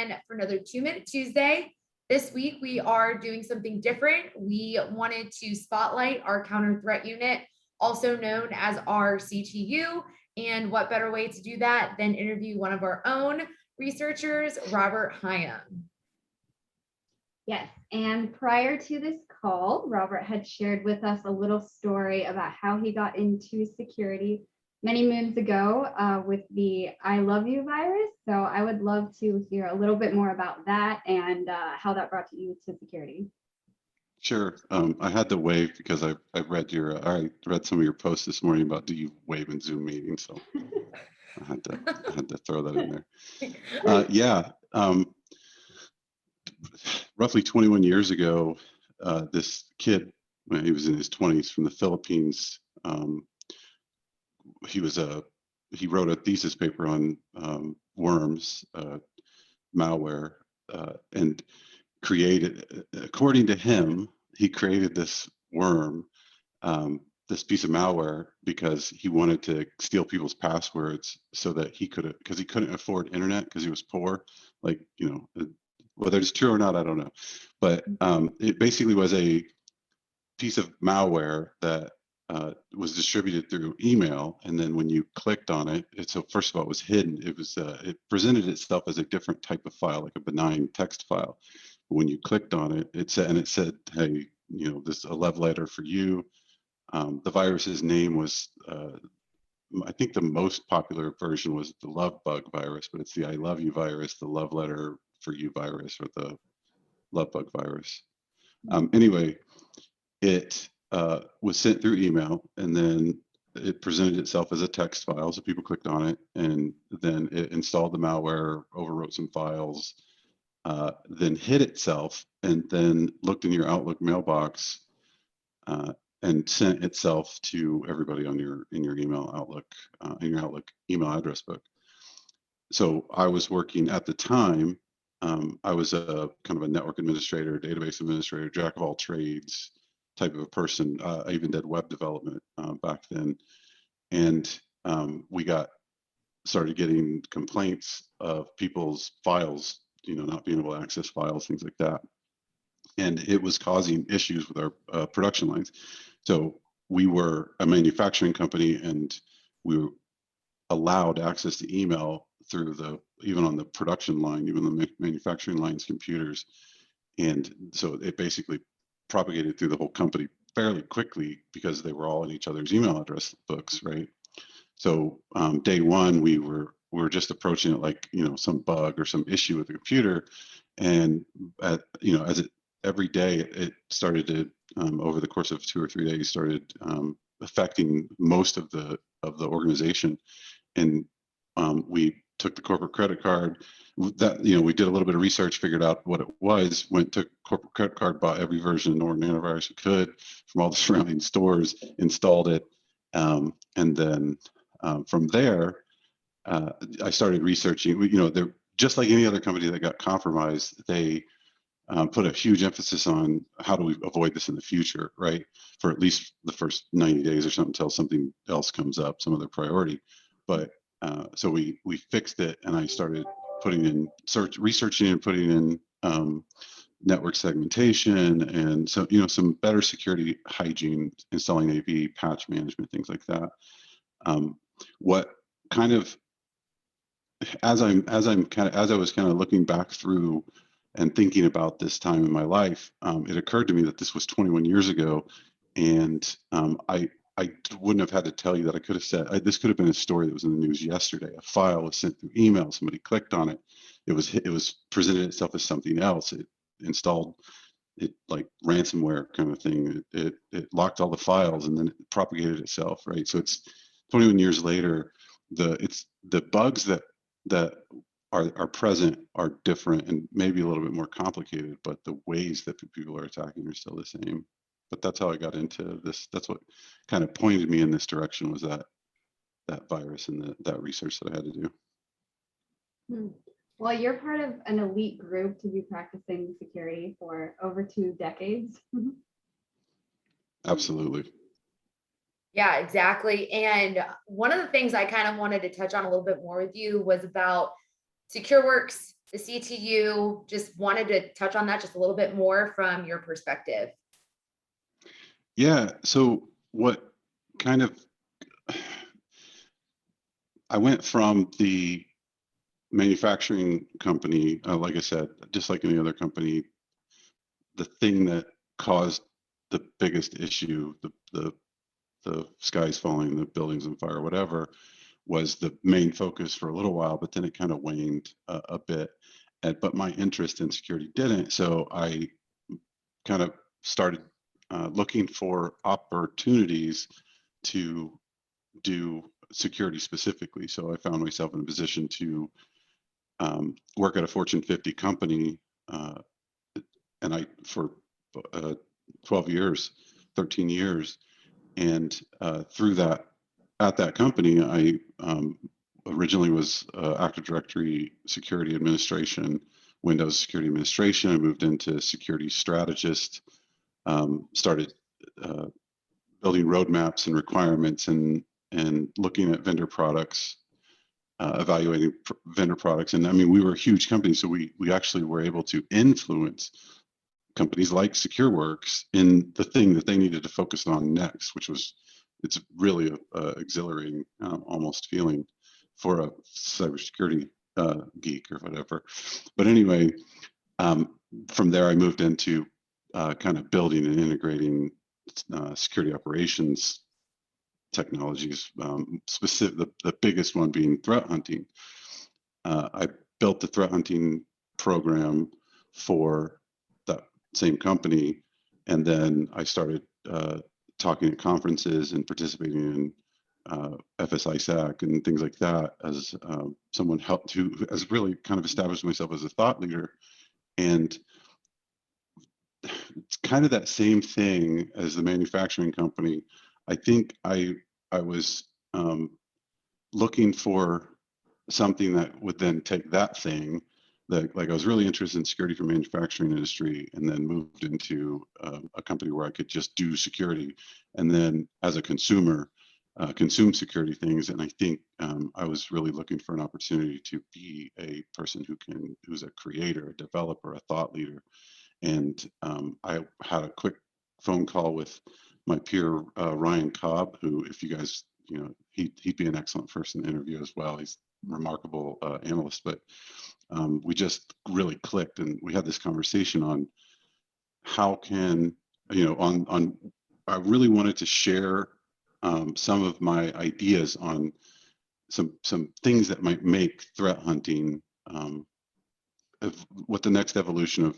again for another 2-Minute Tuesday. This week, we are doing something different. We wanted to spotlight our counter threat unit, also known as our CTU. And what better way to do that than interview one of our own researchers, Robert Higham. Yes, and prior to this call, Robert had shared with us a little story about how he got into security many moons ago with the I Love You virus. So I would love to hear a little bit more about that and how that brought you to security. Sure. I had to wave because I read some of your posts this morning about do you wave in Zoom meetings, so I had to throw that in there. Yeah. Roughly 21 years ago, this kid, when he was in his 20s, from the Philippines, he wrote a thesis paper on worms, malware, and created, according to him, he created this worm, this piece of malware, because he wanted to steal people's passwords so that because he couldn't afford internet because he was poor. Like, whether it's true or not, I don't know. But it basically was a piece of malware that was distributed through email, and then when you clicked on it, so first of all, it was hidden. It presented itself as a different type of file, like a benign text file. When you clicked on it, it said, hey, this is a love letter for you. The virus's name was, I think the most popular version was the love bug virus, but it's the I love you virus, the love letter for you virus, or the love bug virus. Anyway, it was sent through email, and then it presented itself as a text file, so people clicked on it, and then it installed the malware, overwrote some files, then hid itself, and then looked in your Outlook mailbox and sent itself to everybody in your email Outlook, in your Outlook email address book. So I was working at the time. I was a kind of a network administrator, database administrator, jack of all trades type of a person. I even did web development back then, and we started getting complaints of people's files, not being able to access files, things like that. And it was causing issues with our production lines. So we were a manufacturing company, and we were allowed access to email through even on the production line, even the manufacturing line's computers. And so it basically propagated through the whole company fairly quickly because they were all in each other's email address books, right? So day one, we were just approaching it like, some bug or some issue with the computer. And every day it started to, over the course of 2 or 3 days, started affecting most of the organization. And we took the corporate credit card that, we did a little bit of research, figured out what it was, took corporate credit card, bought every version of Norton antivirus we could from all the surrounding stores, installed it. And then from there, I started researching. They're just like any other company that got compromised. They put a huge emphasis on how do we avoid this in the future, right? For at least the first 90 days or something, until something else comes up, some other priority. But so we fixed it, and I started researching and putting in network segmentation, and so some better security hygiene, installing AV, patch management, things like that. What kind of as I was kind of looking back through and thinking about this time in my life, it occurred to me that this was 21 years ago, and I wouldn't have had to tell you that. I could have said this could have been a story that was in the news yesterday. A file was sent through email. Somebody clicked on it. It was presented itself as something else. It installed it like ransomware kind of thing. It locked all the files, and then it propagated itself. Right. So it's 21 years later. The bugs that are present are different and maybe a little bit more complicated, but the ways that people are attacking are still the same. But that's how I got into this. That's what kind of pointed me in this direction, was that virus and that research that I had to do. Well, you're part of an elite group to be practicing security for over 2 decades. Absolutely. Yeah, exactly. And one of the things I kind of wanted to touch on a little bit more with you was about SecureWorks the CTU. Just wanted to touch on that just a little bit more from your perspective. Yeah. So what kind of, I went from the manufacturing company, like I said, just like any other company, the thing that caused the biggest issue, the skies falling, the buildings on fire, whatever, was the main focus for a little while, but then it kind of waned a bit. But my interest in security didn't. So I kind of started looking for opportunities to do security specifically. So I found myself in a position to work at a Fortune 50 company, and I for 12 years, 13 years, and through that, at that company, I originally was Active Directory Security Administration, Windows Security Administration. I moved into security strategist, started building roadmaps and requirements, and looking at vendor products, evaluating vendor products. And I mean, we were a huge company, so we actually were able to influence companies like SecureWorks in the thing that they needed to focus on next, which was, it's really a exhilarating almost feeling for a cybersecurity geek or whatever. But anyway, from there I moved into kind of building and integrating security operations technologies, specific, the biggest one being threat hunting. I built the threat hunting program for that same company, and then I started talking at conferences and participating in FSISAC and things like that as someone helped who has really kind of established myself as a thought leader. And it's kind of that same thing as the manufacturing company. I think I was looking for something that would then take that thing, that, like, I was really interested in security for manufacturing industry, and then moved into a company where I could just do security, and then as a consumer consume security things. And I think I was really looking for an opportunity to be a person who's a creator, a developer, a thought leader. And I had a quick phone call with my peer Ryan Cobb, who, if you guys, he'd be an excellent person to interview as well. He's a remarkable analyst, but we just really clicked, and we had this conversation on how can, on I really wanted to share some of my ideas on some things that might make threat hunting, of what the next evolution of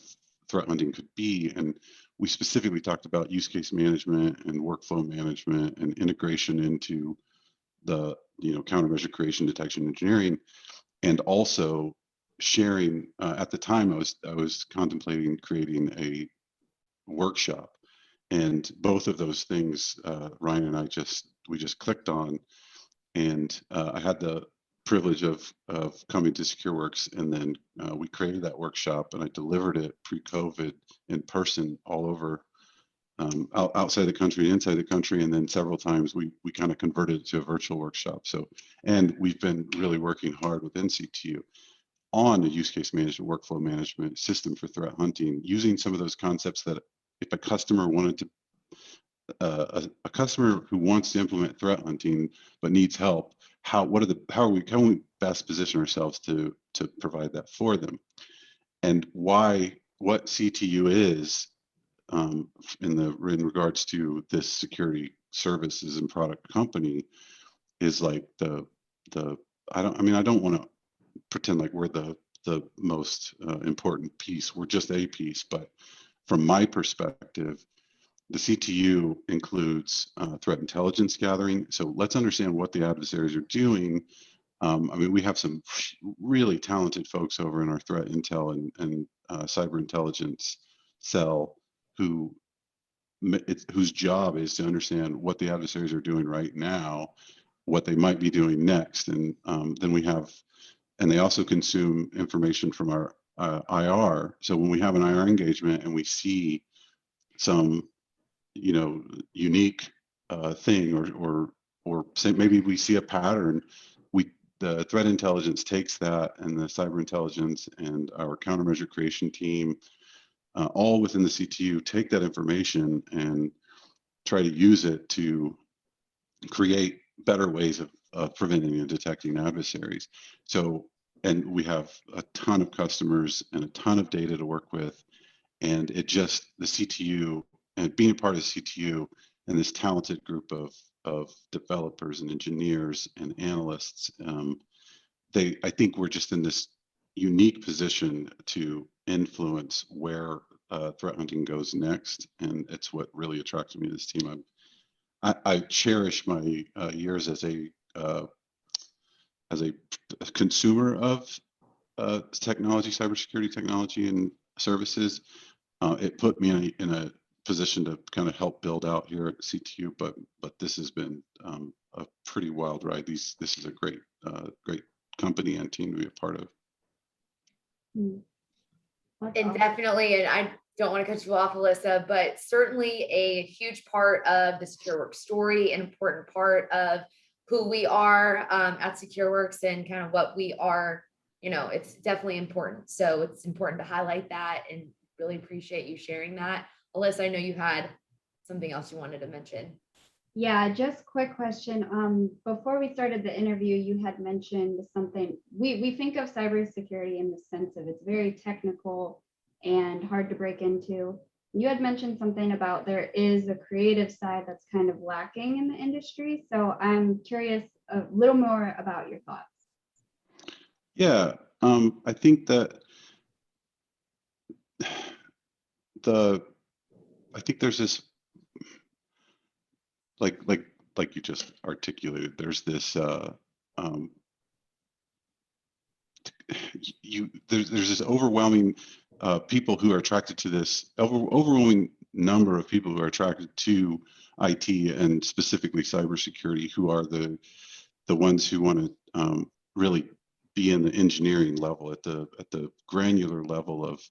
threat hunting could be. And we specifically talked about use case management and workflow management and integration into the countermeasure creation, detection, engineering, and also sharing. At the time, I was contemplating creating a workshop, and both of those things Ryan and I we just clicked on. And I had the privilege of coming to SecureWorks, and then we created that workshop, and I delivered it pre-COVID in person all over, outside the country and inside the country, and then several times we kind of converted it to a virtual workshop. So, and we've been really working hard within CTU on a use case management, workflow management system for threat hunting, using some of those concepts that if a customer wanted to, a customer who wants to implement threat hunting but needs help, how can we best position ourselves to provide that for them, and what CTU is in regards to this security services and product company is like I don't want to pretend like we're the most important piece. We're just a piece, but from my perspective, the CTU includes threat intelligence gathering. So let's understand what the adversaries are doing. We have some really talented folks over in our threat intel and cyber intelligence cell whose job is to understand what the adversaries are doing right now, what they might be doing next. And then and they also consume information from our IR. So when we have an IR engagement and we see some unique thing, or say maybe we see a pattern, we the threat intelligence takes that, and the cyber intelligence and our countermeasure creation team, all within the CTU, take that information and try to use it to create better ways of preventing and detecting adversaries. So, and we have a ton of customers and a ton of data to work with. And it just, the CTU and being a part of the CTU and this talented group of developers and engineers and analysts, I think we're just in this unique position to influence where threat hunting goes next. And it's what really attracted me to this team. I cherish my years as a consumer of technology, cybersecurity technology and services. It put me in a position to kind of help build out here at CTU, but this has been a pretty wild ride. This is a great company and team to be a part of. And definitely, and I don't want to cut you off, Allyssa, but certainly a huge part of the SecureWorks story, an important part of who we are at SecureWorks and kind of what we are, it's definitely important. So it's important to highlight that and really appreciate you sharing that. Allyssa, I know you had something else you wanted to mention. Yeah, just quick question. Before we started the interview, you had mentioned something. We think of cybersecurity in the sense of it's very technical and hard to break into. You had mentioned something about there is a creative side that's kind of lacking in the industry. So I'm curious a little more about your thoughts. Yeah, I think that I think there's this like you just articulated, there's this there's this overwhelming people who are attracted to this, overwhelming number of people who are attracted to IT and specifically cybersecurity, who are the ones who want to really be in the engineering level, at the granular level of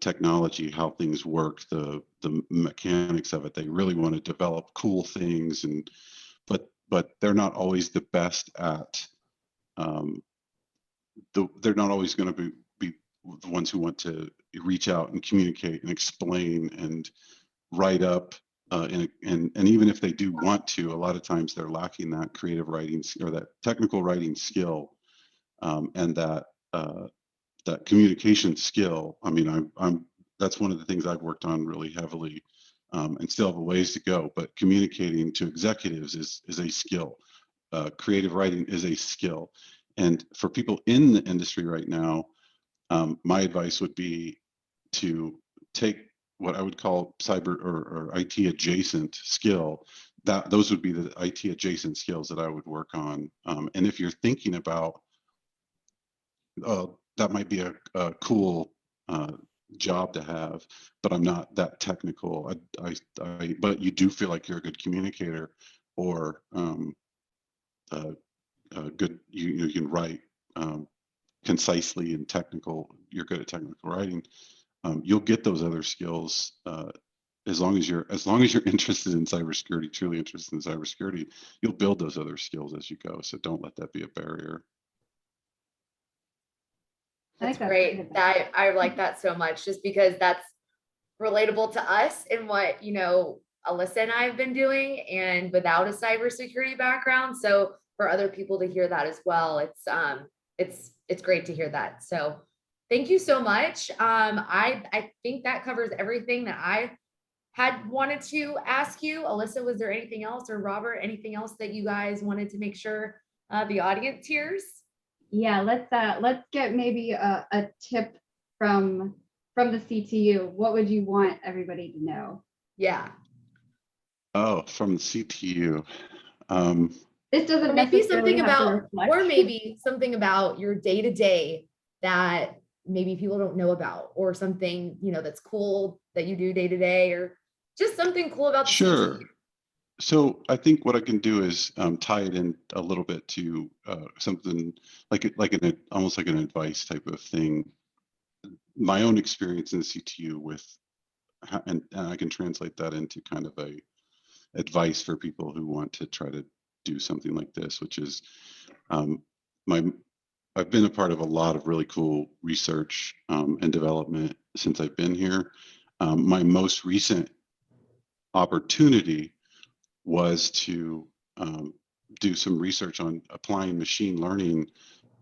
technology, how things work, the mechanics of it. They really want to develop cool things, and but they're not always the best at they're not always going to be the ones who want to reach out and communicate and explain and write up. And even if they do want to, a lot of times they're lacking that creative writing or that technical writing skill, and that communication skill. I mean, that's one of the things I've worked on really heavily, and still have a ways to go. But communicating to executives is a skill. Creative writing is a skill. And for people in the industry right now, my advice would be to take what I would call cyber or IT adjacent skill. Those would be the IT adjacent skills that I would work on. And if you're thinking about, that might be a cool job to have, but I'm not that technical. But you do feel like you're a good communicator, or good. You can write concisely and technical. You're good at technical writing. You'll get those other skills as long as you're interested in cybersecurity, truly interested in cybersecurity. You'll build those other skills as you go. So don't let that be a barrier. That's great. I like that so much, just because that's relatable to us and what, Allyssa and I have been doing, and without a cybersecurity background. So for other people to hear that as well, it's great to hear that. So thank you so much. I think that covers everything that I had wanted to ask you. Allyssa, was there anything else, or Robert, anything else that you guys wanted to make sure the audience hears? Yeah, let's get maybe a tip from the CTU. What would you want everybody to know? Yeah. Oh, from the CTU. This doesn't maybe necessarily something have to about, reflect. or maybe something about your day-to-day that maybe people don't know about, or something, that's cool that you do day to day, or just something cool about the Sure. CTU. So I think what I can do is tie it in a little bit to something almost like an advice type of thing. My own experience in the CTU with, and I can translate that into kind of a advice for people who want to try to do something like this, which is I've been a part of a lot of really cool research and development since I've been here. My most recent opportunity was to do some research on applying machine learning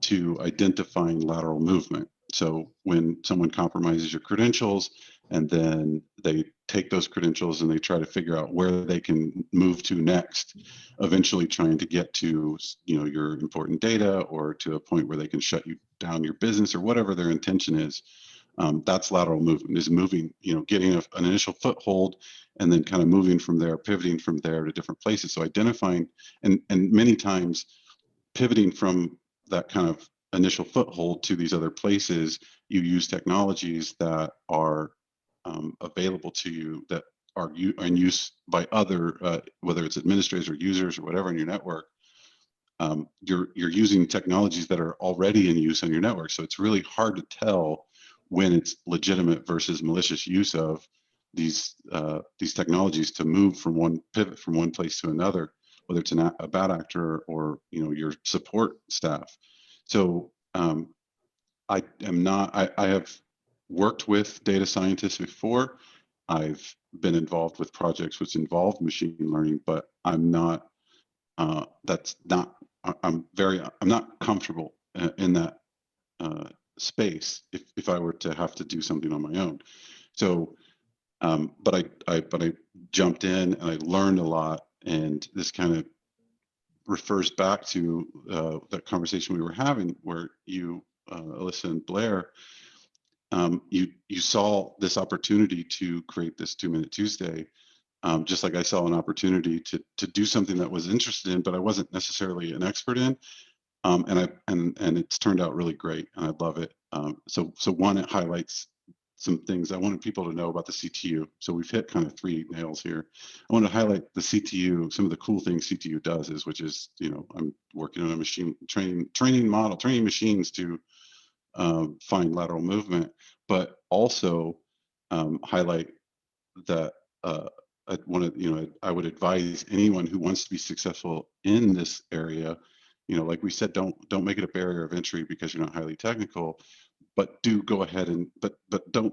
to identifying lateral movement. So when someone compromises your credentials and then they take those credentials and they try to figure out where they can move to next, eventually trying to get to, you know, your important data or to a point where they can shut you down your business or whatever their intention is. That's lateral movement, is moving, you know, getting an initial foothold and then kind of moving from there, pivoting from there to different places. So identifying and many times pivoting from that kind of initial foothold to these other places, you use technologies that are available to you that are in use by other, whether it's administrators or users or whatever in your network. You're using technologies that are already in use on your network. So it's really hard to tell when it's legitimate versus malicious use of these technologies to move from one pivot from one place to another, whether it's a bad actor or, you know, your support staff. So I am not. I have worked with data scientists before. I've been involved with projects which involve machine learning, but I'm not. That's not. I'm not comfortable in that space if I were to have to do something on my own. So but I jumped in and I learned a lot, and this kind of refers back to that conversation we were having where you, Allyssa and Blair, you saw this opportunity to create this 2-Minute Tuesday, just like I saw an opportunity to do something that was interested in, but I wasn't necessarily an expert in, and it's turned out really great, and I love it. So one, it highlights some things I wanted people to know about the CTU. So we've hit kind of 3 nails here. I want to highlight the CTU. Some of the cool things CTU does is, which is, you know, I'm working on a machine training model, training machines to find lateral movement, but also highlight that I want to, you know, I would advise anyone who wants to be successful in this area, you know, like we said, don't make it a barrier of entry because you're not highly technical, but do go ahead and but don't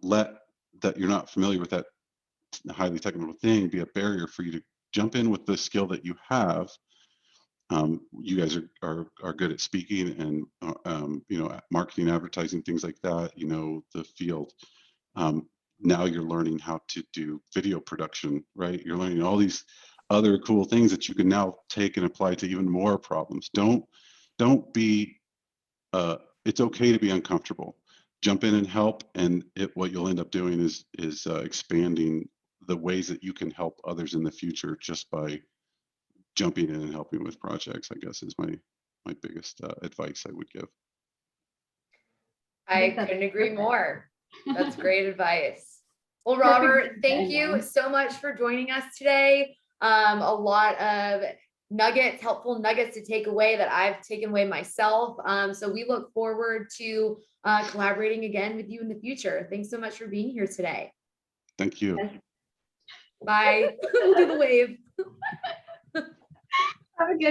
let that you're not familiar with that highly technical thing be a barrier for you to jump in with the skill that you have. You guys are good at speaking and you know, marketing, advertising, things like that. You know the field. Now you're learning how to do video production, right? You're learning all these other cool things that you can now take and apply to even more problems. Don't be. It's okay to be uncomfortable. Jump in and help, and what you'll end up doing is expanding the ways that you can help others in the future just by jumping in and helping with projects, I guess, is my biggest advice I would give. I couldn't agree more. That's great advice. Well, Robert, thank you so much for joining us today. A lot of nuggets, helpful nuggets to take away that I've taken away myself. So we look forward to collaborating again with you in the future. Thanks so much for being here today. Thank you. Bye. We'll do the wave. Have a good